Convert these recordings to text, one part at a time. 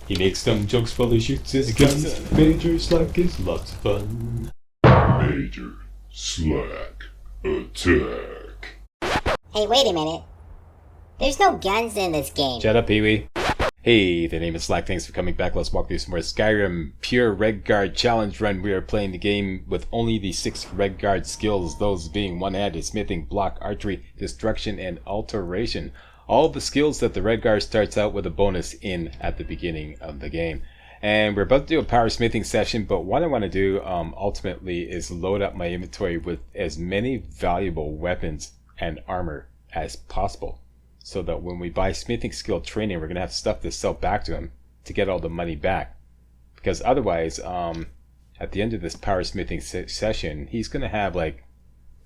He makes dumb jokes while he shoots his guns. Major Slack is lots of fun. Major Slack attack. Hey, wait a minute. There's no guns in this game. Shut up, Pee-wee. Hey, the name is Slack. Thanks for coming back. Let's walk through some more Skyrim Pure Redguard challenge run. We are playing the game with only the 6 Redguard skills, those being one-handed, smithing, block, archery, destruction, and alteration. All the skills that the Redguard starts out with a bonus in at the beginning of the game. And we're about to do a power smithing session, but what I want to do ultimately is load up my inventory with as many valuable weapons and armor as possible, so that when we buy smithing skill training, we're going to have stuff to sell back to him to get all the money back. Because otherwise, at the end of this power smithing session, he's going to have like,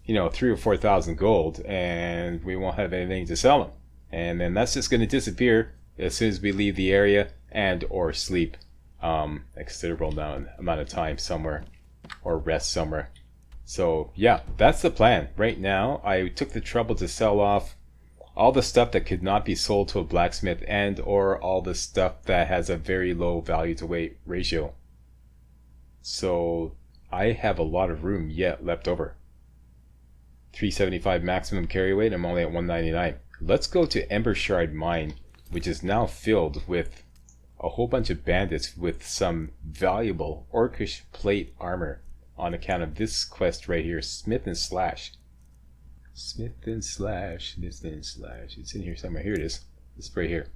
3,000 or 4,000 gold, and we won't have anything to sell him. And then that's just going to disappear as soon as we leave the area and or sleep a considerable amount of time somewhere, or rest somewhere. So yeah, that's the plan. Right now, I took the trouble to sell off all the stuff that could not be sold to a blacksmith, and or all the stuff that has a very low value to weight ratio. So I have a lot of room yet left over. 375 maximum carry weight. I'm only at 199. Let's go to Embershard mine, which is now filled with a whole bunch of bandits with some valuable Orcish plate armor on account of this quest right here, Smith and Slash. Smith and Slash, Smith and Slash. It's in here somewhere. Here it is. It's right here.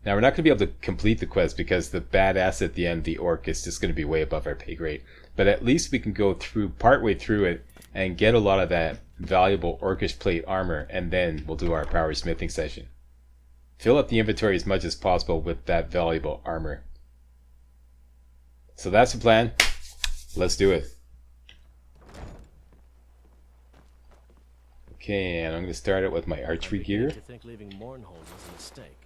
Now we're not going to be able to complete the quest because the badass at the end, the orc, is just going to be way above our pay grade. But at least we can go through, partway through it, and get a lot of that valuable Orcish plate armor, and then we'll do our power smithing session. Fill up the inventory as much as possible with that valuable armor. So that's the plan. Let's do it. Okay, and I'm going to start it with my archery gear. I think leaving Mournhold was a mistake.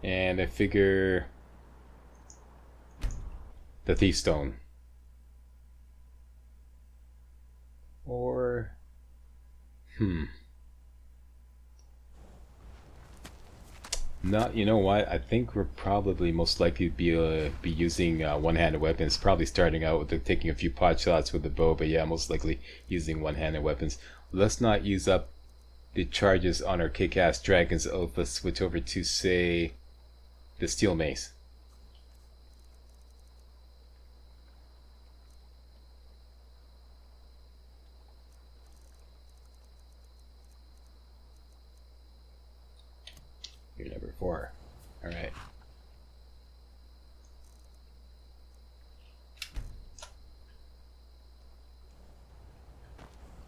And I figure the Thief Stone. Or not, you know what? I think we're probably most likely to be using one-handed weapons. Probably starting out with taking a few pot shots with the bow, but yeah, most likely using one-handed weapons. Let's not use up the charges on our kick-ass Dragon's Oath. Let's switch over to, say, the Steel Mace. You're number 4. Alright.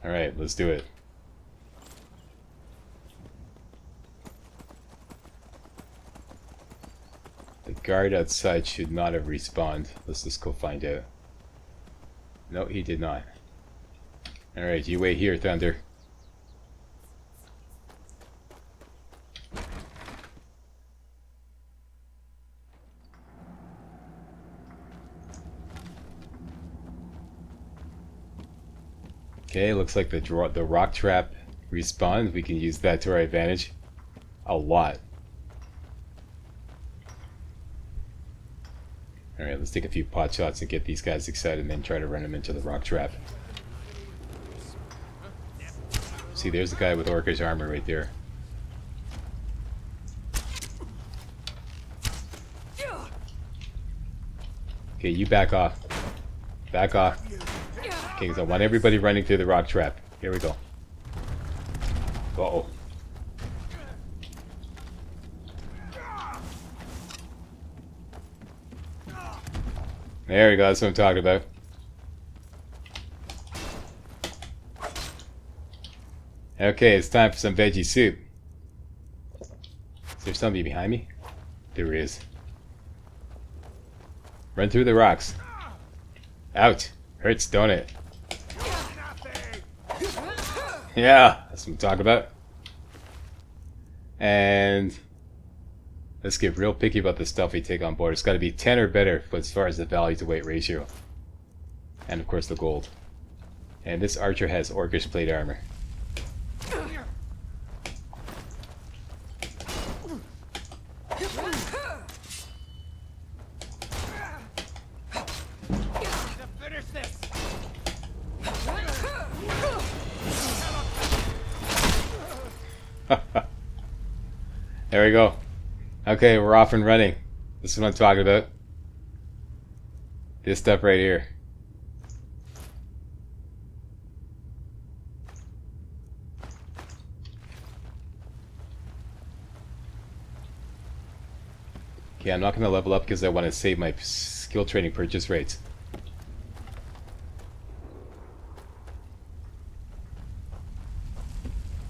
Alright, let's do it. The guard outside should not have respawned. Let's just go find out. No, he did not. Alright, you wait here, Thunder. Okay, looks like the rock trap respawned. We can use that to our advantage. A lot. Alright, let's take a few pot shots and get these guys excited, and then try to run them into the rock trap. See, there's the guy with Orcish armor right there. Okay, you back off. Back off. Okay, because I want everybody running through the rock trap. Here we go. Uh-oh. There we go, that's what I'm talking about. Okay, it's time for some veggie soup. Is there somebody behind me? There is. Run through the rocks. Ouch. Hurts, don't it? Yeah, that's what I'm talking about. And let's get real picky about the stuff we take on board. It's got to be 10 or better as far as the value to weight ratio. And of course the gold. And this archer has Orcish plate armor. There we go. Okay, we're off and running. This is what I'm talking about. This stuff right here. Okay, I'm not going to level up because I want to save my skill training purchase rates.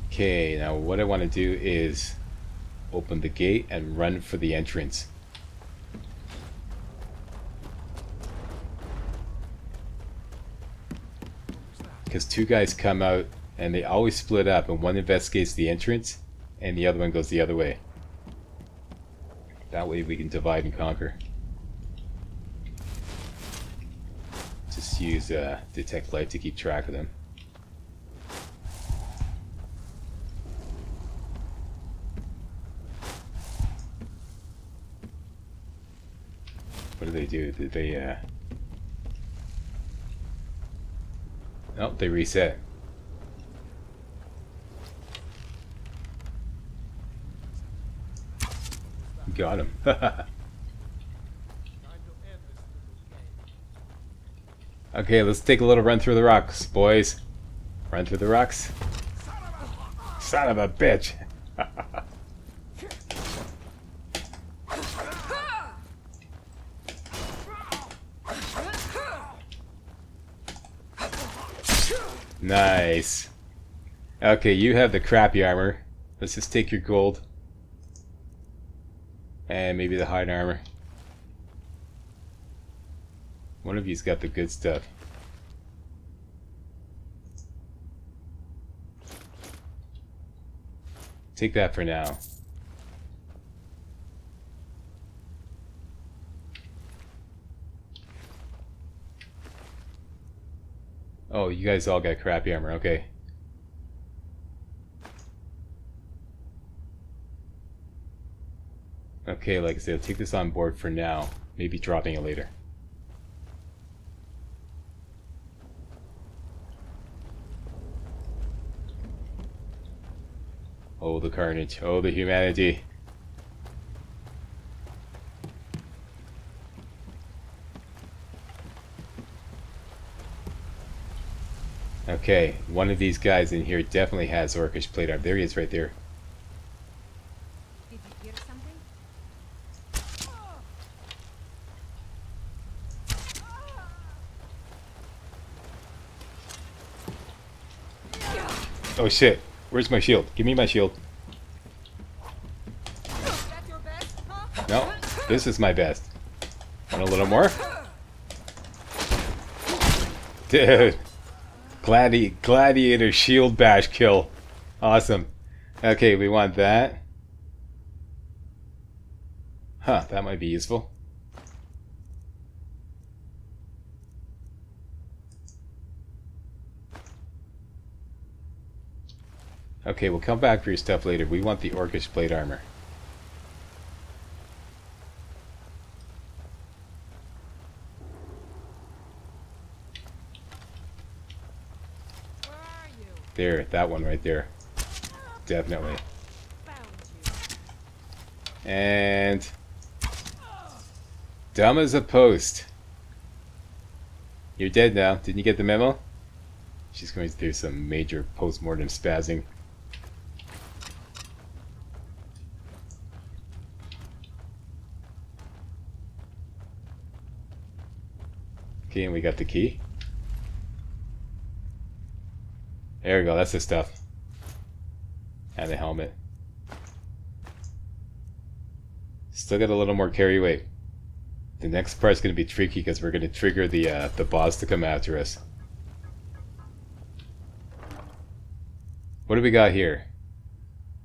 Okay, now what I want to do is open the gate and run for the entrance. Because two guys come out and they always split up, and one investigates the entrance and the other one goes the other way. That way we can divide and conquer. Just use detect light to keep track of them. What do they do? Did they oh, they reset. Got him. Okay, let's take a little run through the rocks, boys. Run through the rocks. Son of a bitch. Nice. Okay, you have the crappy armor. Let's just take your gold. And maybe the hide armor. One of you's got the good stuff. Take that for now. Oh, you guys all got crappy armor, okay. Okay, like I said, I'll take this on board for now. Maybe dropping it later. Oh, the carnage. Oh, the humanity. Okay, one of these guys in here definitely has Orcish plate armor. There he is right there. Did you hear something? Oh shit, where's my shield? Give me my shield. That's your best, huh? No, this is my best. Want a little more? Dude. Gladiator shield bash kill. Awesome. Okay, we want that. Huh, that might be useful. Okay, we'll come back for your stuff later. We want the Orcish plate armor. Where are you? There, that one right there. Definitely. Found you. And dumb as a post. You're dead now. Didn't you get the memo? She's going through some major post-mortem spazzing. Okay, and we got the key. There we go, that's the stuff. And the helmet. Still got a little more carry weight. The next part's going to be tricky because we're going to trigger the boss to come after us. What do we got here?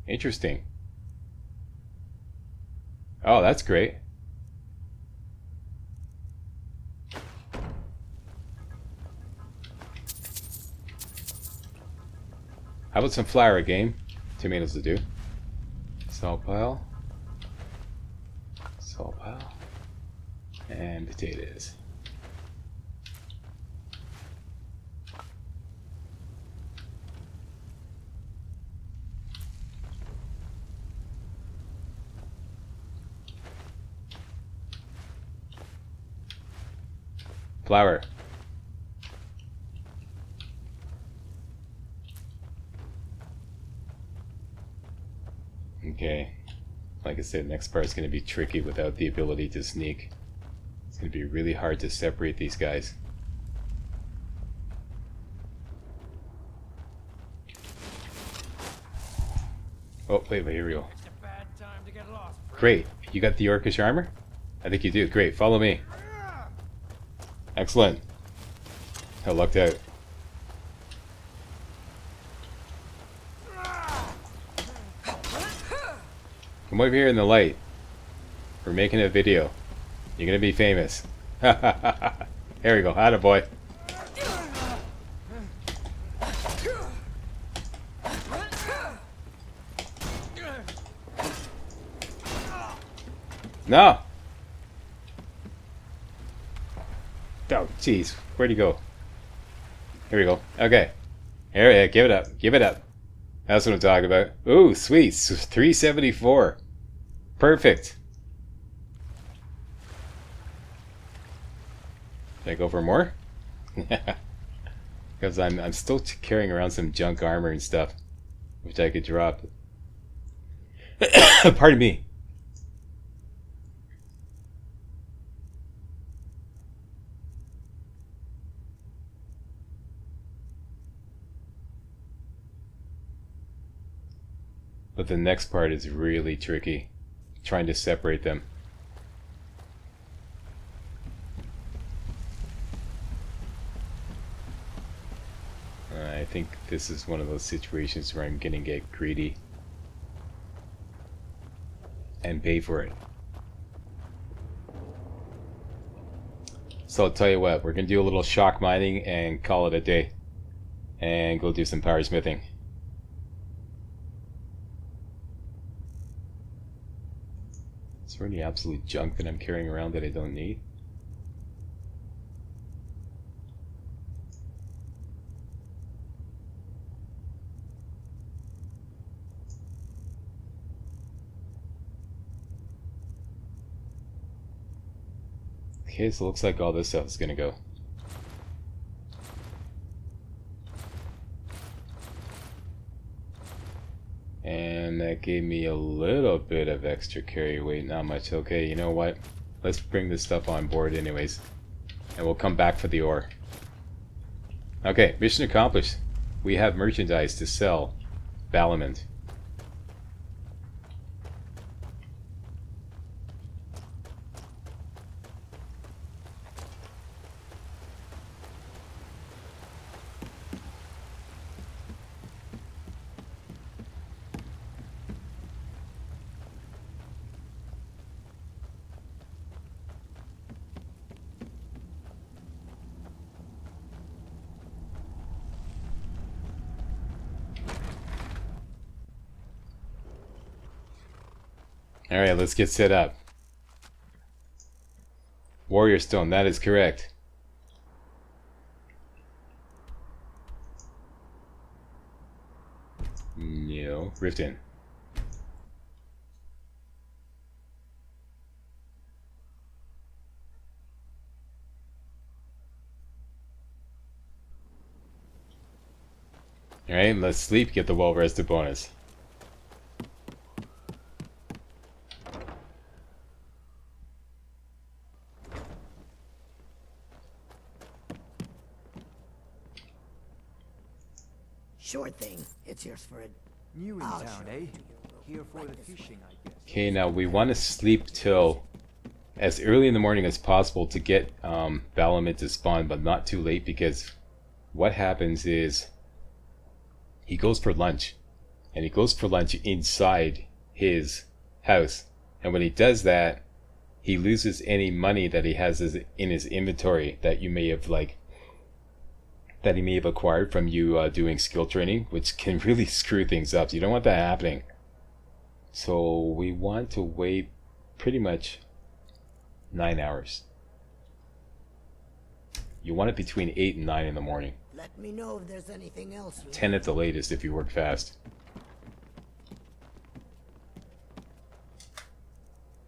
Interesting. Oh, that's great. How about some flour, game? Tomatoes to do. Salt pile. Salt pile. And potatoes. Flower. Okay. Like I said, next part is going to be tricky without the ability to sneak. It's going to be really hard to separate these guys. Oh, wait, here we go. Great. You got the Orcish armor? I think you do. Great. Follow me. Excellent. I lucked out. Come over here in the light. We're making a video. You're gonna be famous. There we go. Attaboy. No! Oh, jeez. Where'd he go? Here we go. Okay. Here we go. Give it up. Give it up. That's what I'm talking about. Ooh, sweet. 374. Perfect. Should I go for more? Because I'm still carrying around some junk armor and stuff, which I could drop. Pardon me. But the next part is really tricky, trying to separate them. I think this is one of those situations where I'm gonna get greedy and pay for it. So I'll tell you what, we're gonna do a little shock mining and call it a day, and go do some power smithing. Is there any absolute junk that I'm carrying around that I don't need? Okay, so it looks like all this stuff is gonna go. And that gave me a little bit of extra carry weight, not much. Okay, you know what? Let's bring this stuff on board anyways. And we'll come back for the ore. Okay, mission accomplished. We have merchandise to sell. Balamant. Alright, let's get set up. Warrior Stone, that is correct. No, Riften. Alright, let's sleep, get the well-rested bonus. Sure thing. It's yours for a... New in I'll town, show eh? you. Here for the fishing, I guess. Okay, now we want to sleep till as early in the morning as possible to get Balamant to spawn, but not too late, because what happens is he goes for lunch, and he goes for lunch inside his house, and when he does that, he loses any money that he has in his inventory that you may have that he may have acquired from you doing skill training, which can really screw things up. You don't want that happening. So we want to wait pretty much 9 hours. You want it between 8 and 9 in the morning. Let me know if there's anything else. 10 at the latest if you work fast.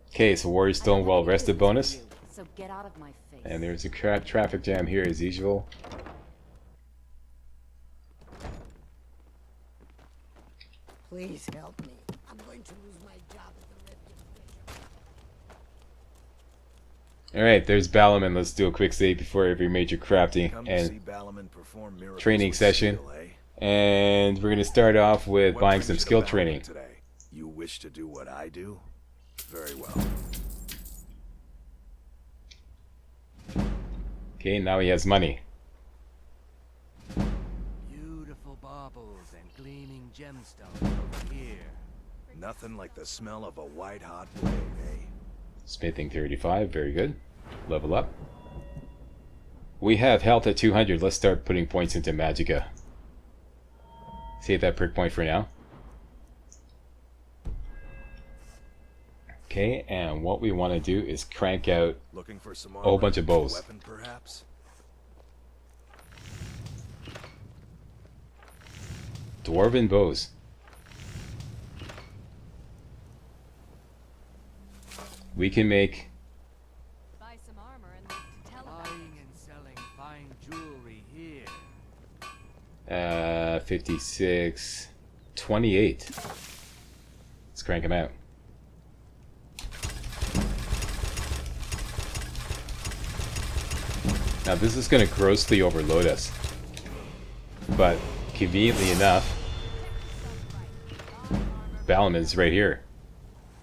Okay, so Warrior Stone well rested bonus. So get out of my face. face. And there's a traffic jam here as usual. Please help me. I'm going to lose my job as a Redguard fisherman. Alright, there's Balaman. Let's do a quick save before every major crafting Come to and see Balaman perform miracles training with session. steel, eh? And we're going to start off with What buying brings some you to skill Balaman training. today? You wish to do what I do? Very well. Okay, now he has money. Beautiful baubles and gleaming gemstones over here. Nothing like the smell of a white-hot blade, eh? Smithing 35, very good. Level up. We have health at 200. Let's start putting points into Magicka. Save that perk point for now. Okay, and what we want to do is crank out Looking for some a whole bunch of bows. weapon, perhaps? Dwarven bows. We can make Buy some armor and live to tell about Buying and selling fine jewelry here. 56, 28. Let's crank them out. Now this is going to grossly overload us, but conveniently enough, Balaman's right here.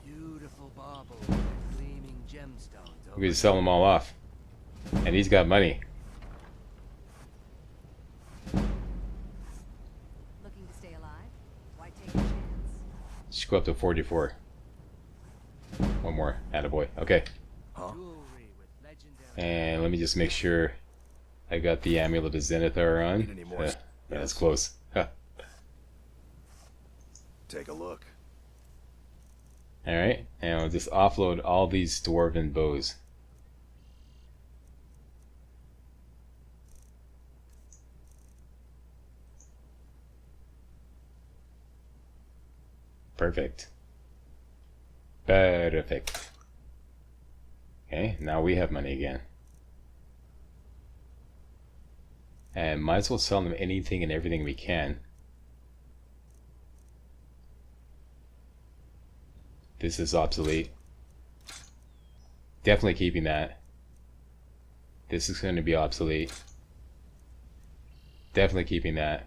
Beautiful baubles and gleaming gemstones over We can sell them all off, and he's got money. looking to stay alive. Why take a chance? Should go up to 44. One more, attaboy. Okay, jewelry with legendary. and let me just make sure I got the Amulet of Zenithar on. Need any more? That's close. Huh. Take a look. Alright, and I'll just offload all these Dwarven bows. Perfect. Perfect. Okay, now we have money again. And might as well sell them anything and everything we can. This is obsolete. Definitely keeping that. This is going to be obsolete. Definitely keeping that.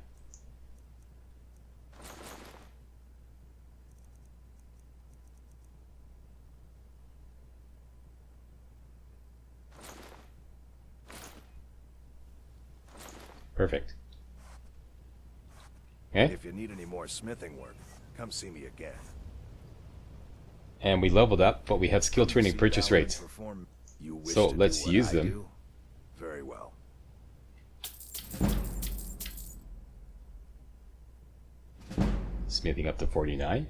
Perfect. Okay. If you need any more smithing work, come see me again. And we leveled up, but we have skill Come training see purchase Balaman rates. perform. You wish So to do let's what use I them. do? Very well. Smithing up to 49.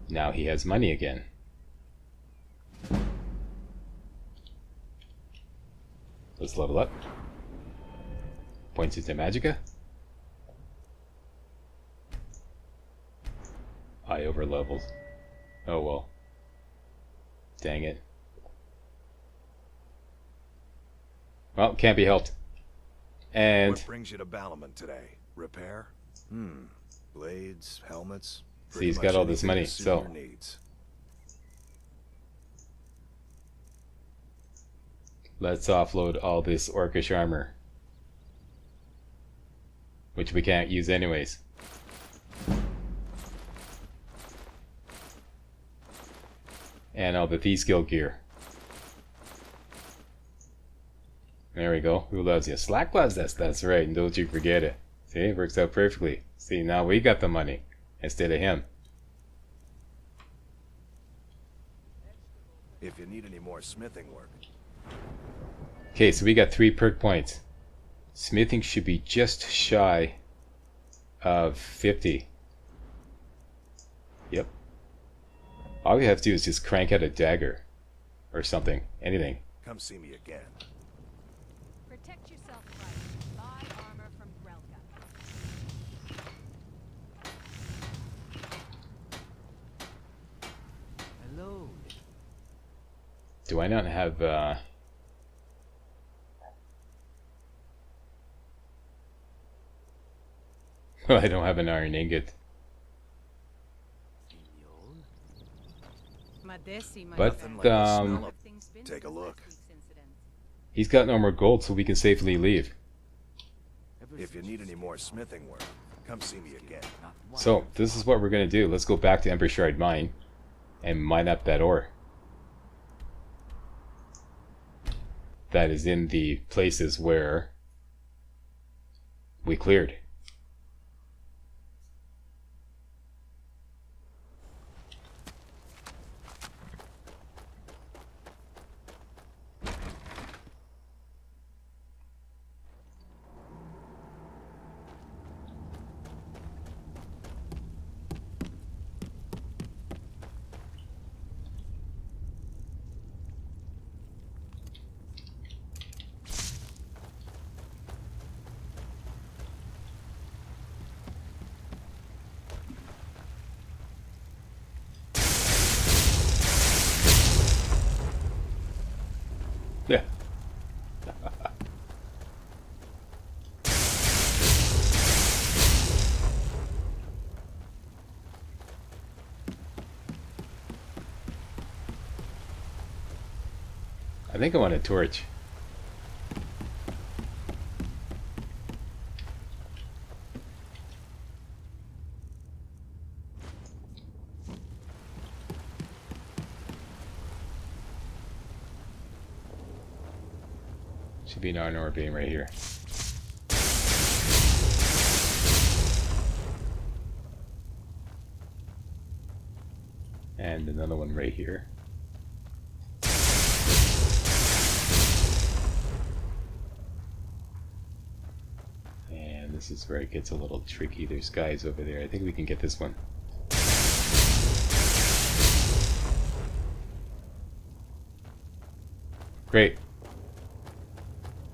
Now he has money again. Let's level up. Points into Magicka. I over leveled. Oh well. Dang it. Well, can't be helped. And What brings you to Balaman today? Repair? Blades, helmets. See, he's Pretty got all much this anything money, to suit so- your needs. let's offload all this Orcish armor, which we can't use anyways. And all the Thieves Guild gear. There we go. Who loves you? Slack loves us. That's right. And don't you forget it. See, it works out perfectly. See, now we got the money instead of him. If you need any more smithing work, Okay, so we got 3 perk points. Smithing should be just shy of 50. Yep. All we have to do is just crank out a dagger. Or something. Anything. come see me again. Protect yourself right. Buy armor from Grelka. Do I not have I don't have an iron ingot. But Take a look. he's got no more gold, so we can safely leave. If you need any more smithing work, come see me again. So this is what we're gonna do. Let's go back to Embershard mine and mine up that ore that is in the places where we cleared. Yeah. I think I want a torch. Should be an iron ore beam right here. And another one right here. And this is where it gets a little tricky. There's guys over there. I think we can get this one. Great.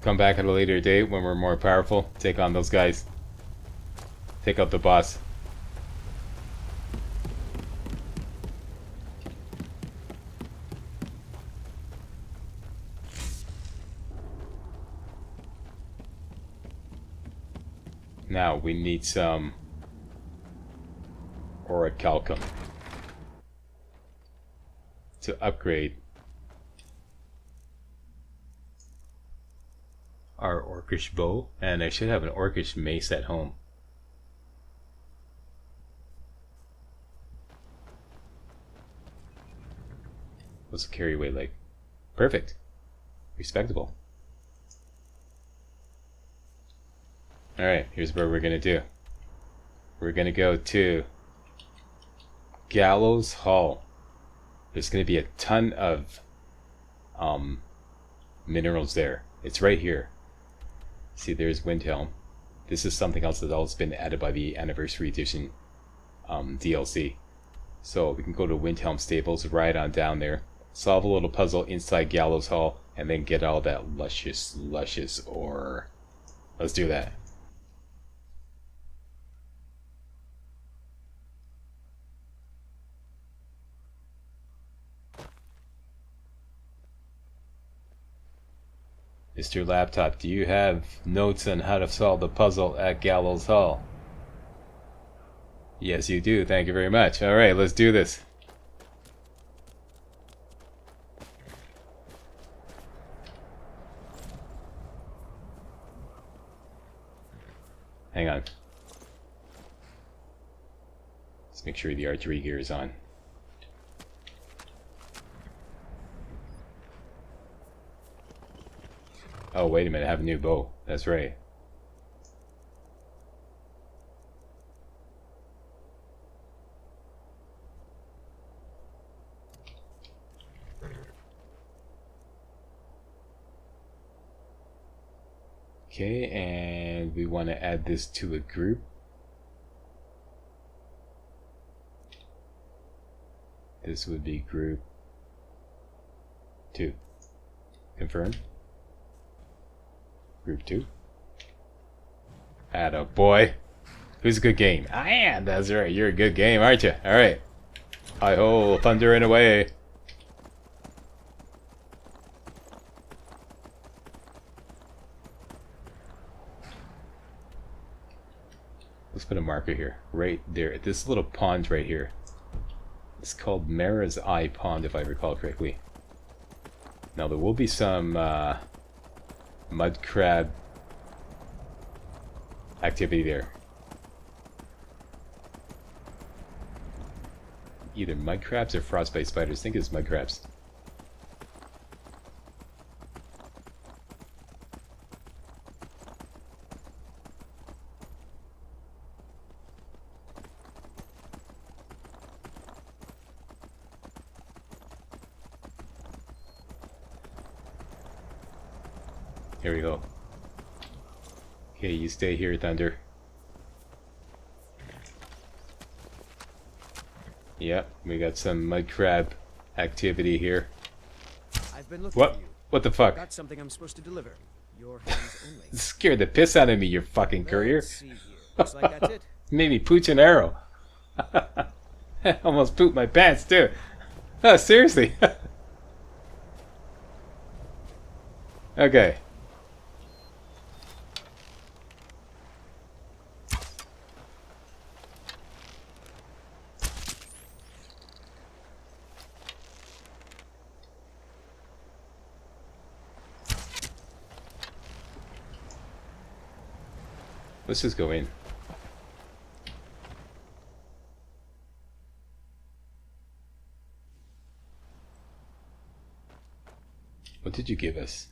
Come back at a later date when we're more powerful. Take on those guys. Take out the boss. Now we need some orichalcum to upgrade our Orcish bow, and I should have an Orcish mace at home. What's the carry weight like? Perfect. Respectable. Alright, here's what we're gonna do. We're gonna go to Gallows Hall. There's gonna be a ton of minerals there. It's right here. See, there's Windhelm. This is something else that's also been added by the Anniversary Edition DLC. So we can go to Windhelm Stables, ride on down there, solve a little puzzle inside Gallows Hall, and then get all that luscious ore. Let's do that. Mr. Laptop, do you have notes on how to solve the puzzle at Gallows Hall? Yes, you do. Thank you very much. Alright, let's do this. Hang on. Let's make sure the archery gear is on. Oh, wait a minute, I have a new bow. That's right. Okay, and we want to add this to a group. This would be group 2. Confirm. Group 2. Atta boy. Who's a good game? I am. That's right. You're a good game, aren't you? All right. Hi ho, thundering away. Let's put a marker here, right there, at this little pond right here. It's called Mara's Eye Pond, if I recall correctly. Now there will be some mud crab activity there. Either mud crabs or frostbite spiders. I think it's mud crabs. Here we go. Okay, you stay here, Thunder. Yep, we got some mud crab activity here. I've been looking What? for you. What the fuck? Got something I'm supposed to deliver. Your hands only. Scared the piss out of me, you fucking courier. Let's see here. Looks like that's it. Made me pooch an arrow. Almost pooped my pants too. Oh, seriously. Okay. Let's just go in. What did you give us?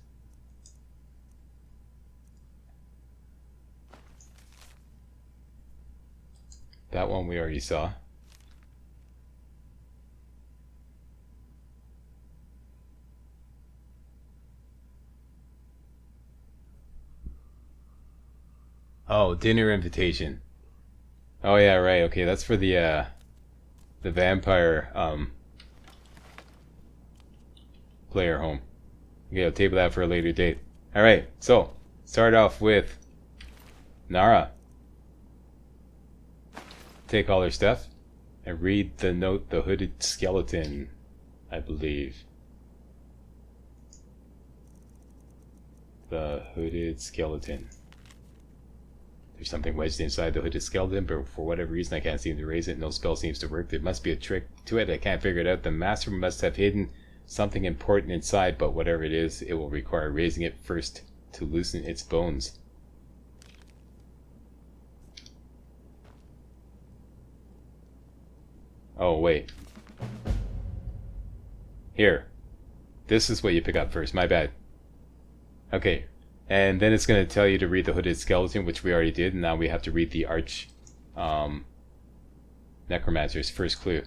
That one we already saw. Oh, dinner invitation. Oh yeah, right. Okay, that's for the vampire player home. Okay, I'll table that for a later date. All right. So, start off with Nara. Take all her stuff and read the note, the hooded skeleton, I believe. The hooded skeleton. There's something wedged inside the hooded skeleton, but for whatever reason I can't seem to raise it. No spell seems to work. There must be a trick to it. I can't figure it out. The master must have hidden something important inside, but whatever it is, it will require raising it first to loosen its bones. Oh, wait. Here. This is what you pick up first. My bad. Okay. And then it's going to tell you to read the hooded skeleton, which we already did. And now we have to read the necromancer's first clue.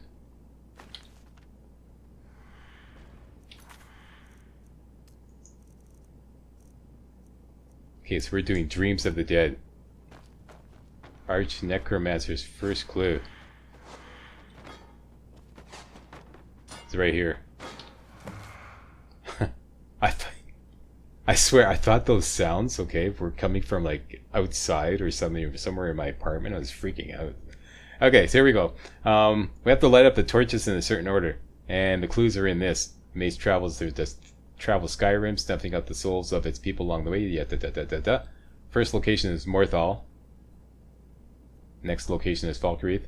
Okay, so we're doing Dreams of the Dead. Arch necromancer's first clue. It's right here. I swear, I thought those sounds, okay, were coming from like outside or something, somewhere in my apartment. I was freaking out. Okay, so here we go. We have to light up the torches in a certain order, and the clues are in this. Maze travels through the travel Skyrim, snuffing out the souls of its people along the way. Yeah, da, da, da, da, da. First location is Morthal. Next location is Falkreath.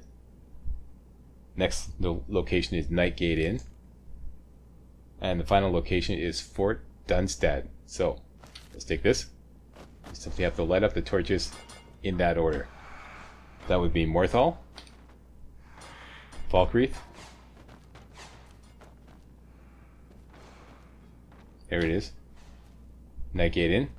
Next location is Nightgate Inn. And the final location is Fort Dunstad. So, let's take this. You simply have to light up the torches in that order. That would be Morthal, Falkreath. There it is. Nightgate Inn.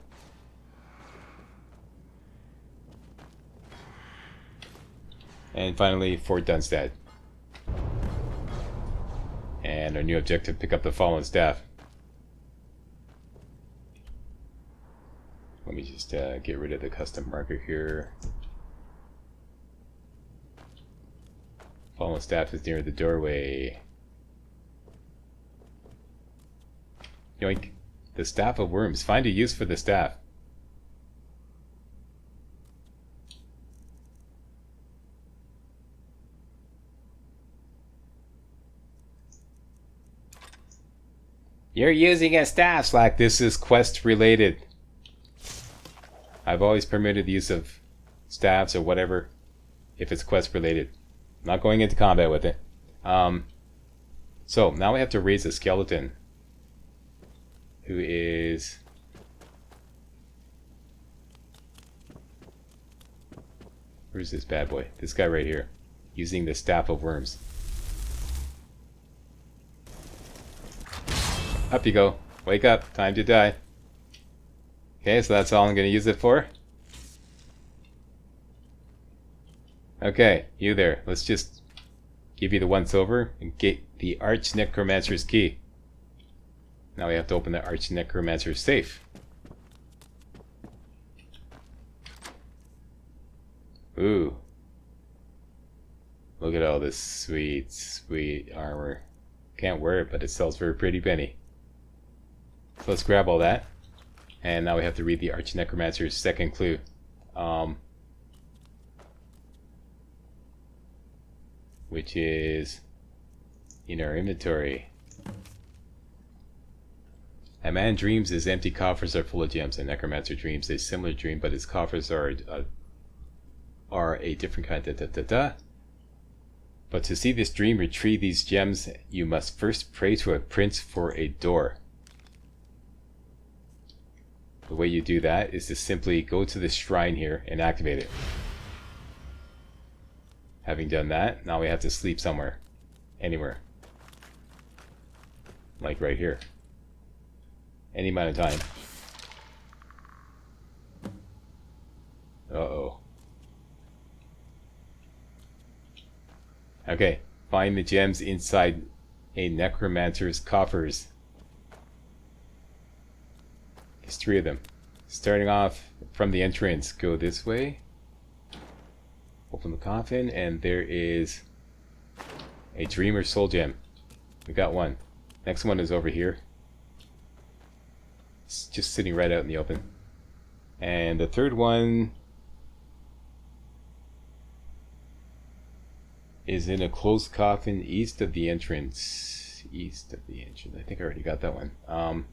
And finally, Fort Dunstad. And our new objective, pick up the fallen staff. Let me just get rid of the custom marker here. Fallen staff is near the doorway. Yoink. The staff of worms. Find a use for the staff. You're using a staff, Slack. This is quest related. I've always permitted the use of staffs or whatever if it's quest related. I'm not going into combat with it. So now we have to raise a skeleton who is where's this bad boy? This guy right here, using the Staff of Worms. Up you go. Wake up. Time to die. Okay, so that's all I'm going to use it for. Okay, you there. Let's just give you the once over and get the Arch Necromancer's key. Now we have to open the Arch Necromancer's safe. Ooh. Look at all this sweet, sweet armor. Can't wear it, but it sells for a pretty penny. So let's grab all that. And now we have to read the Arch Necromancer's second clue. Which is in our inventory. A man dreams his empty coffers are full of gems. A necromancer dreams a similar dream, but his coffers are a different kind. But to see this dream retrieve these gems, you must first pray to a prince for a door. The way you do that is to simply go to the shrine here and activate it. Having done that, now we have to sleep somewhere. Anywhere. Like right here. Any amount of time. Uh-oh. Okay, find the gems inside a necromancer's coffers. There's 3 of them. Starting off from the entrance, go this way. Open the coffin, and there is a Dreamer Soul Gem. We got one. Next one is over here. It's just sitting right out in the open. And the third one is in a closed coffin east of the entrance. East of the entrance. I think I already got that one.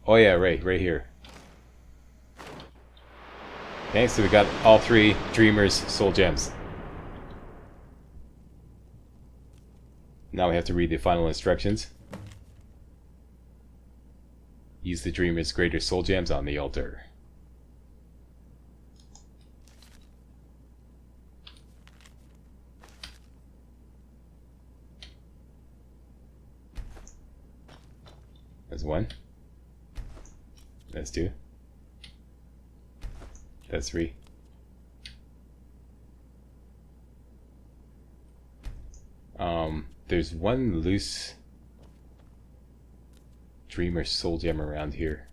Oh yeah, right here. Okay, so we got all 3 Dreamer's Soul Gems. Now we have to read the final instructions. Use the Dreamer's Greater Soul Gems on the altar. That's 1. That's 2. That's 3. There's 1 loose Dreamer Soul Gem around here.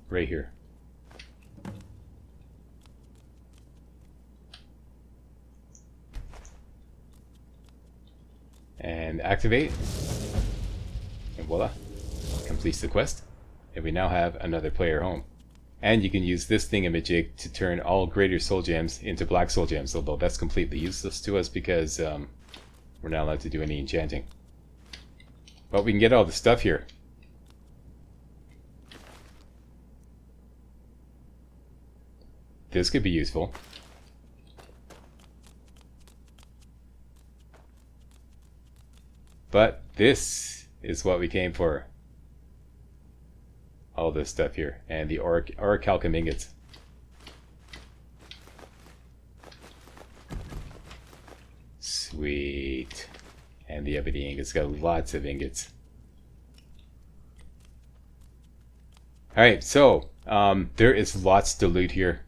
Right here. And activate, and voila, completes the quest, and we now have another player home. And you can use this thingamajig to turn all Greater Soul Gems into Black Soul Gems, although that's completely useless to us because we're not allowed to do any enchanting. But we can get all the stuff here. This could be useful. But this is what we came for. All this stuff here. And the orichalcum ingots. Sweet. And the ebony ingots. Got lots of ingots. Alright, so there is lots to loot here.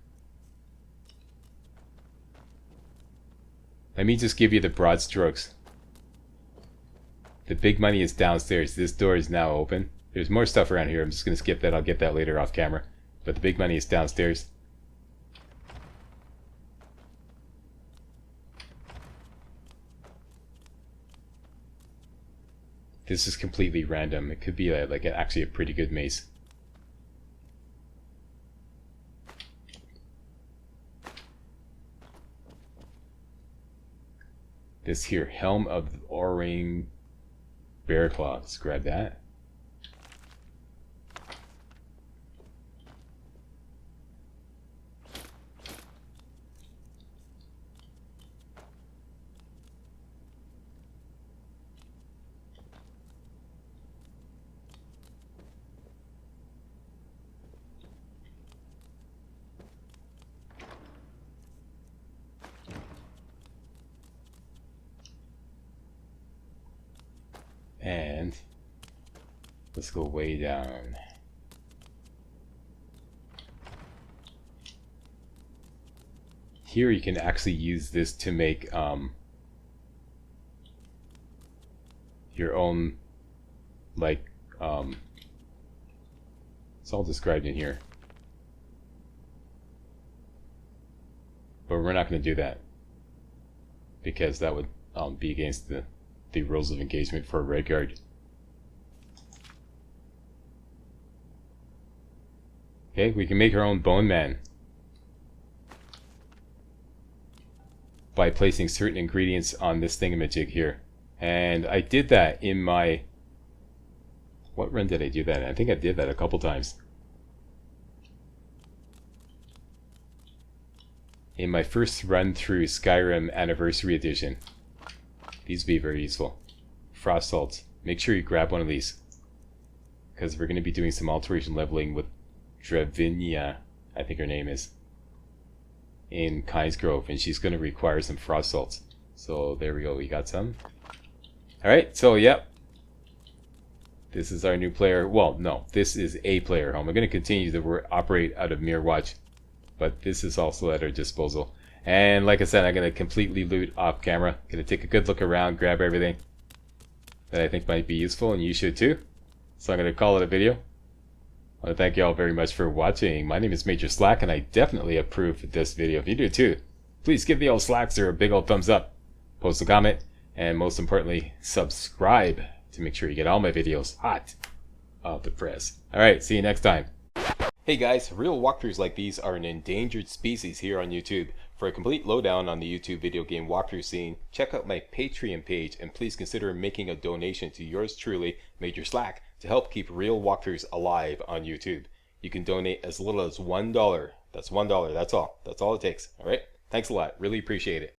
Let me just give you the broad strokes. The big money is downstairs. This door is now open. There's more stuff around here. I'm just going to skip that. I'll get that later off camera. But the big money is downstairs. This is completely random. It could be actually a pretty good mace. This here, Helm of Oring Bearclaw. Let's grab that. And let's go way down. Here you can actually use this to make your own, like, it's all described in here. But we're not going to do that because that would be against the rules of engagement for Redguard. Okay, we can make our own Bone Man by placing certain ingredients on this thingamajig here. And I did that in my... What run did I do that in? I think I did that a couple times. In my first run through Skyrim Anniversary Edition. These would be very useful. Frost salts. Make sure you grab one of these, because we're going to be doing some alteration leveling with Dravinia, I think her name is, in Kynes Grove, and she's going to require some frost salts. So there we go, we got some. Alright, so yep. This is our new player. Well, no, this is a player home. We're going to continue to operate out of Mirrorwatch, but this is also at our disposal. And like I said, I'm going to completely loot off camera. Going to take a good look around, grab everything that I think might be useful, and you should too. So I'm going to call it a video. I want to thank you all very much for watching. My name is Major Slack, and I definitely approve this video. If you do too, please give the old Slackster a big old thumbs up, post a comment, and most importantly, subscribe to make sure you get all my videos hot off the press. Alright, see you next time. Hey guys, real walkthroughs like these are an endangered species here on YouTube. For a complete lowdown on the YouTube video game walkthrough scene, check out my Patreon page, and please consider making a donation to yours truly, Major Slack, to help keep real walkthroughs alive on YouTube. You can donate as little as $1. That's $1, that's all. That's all it takes, alright? Thanks a lot, really appreciate it.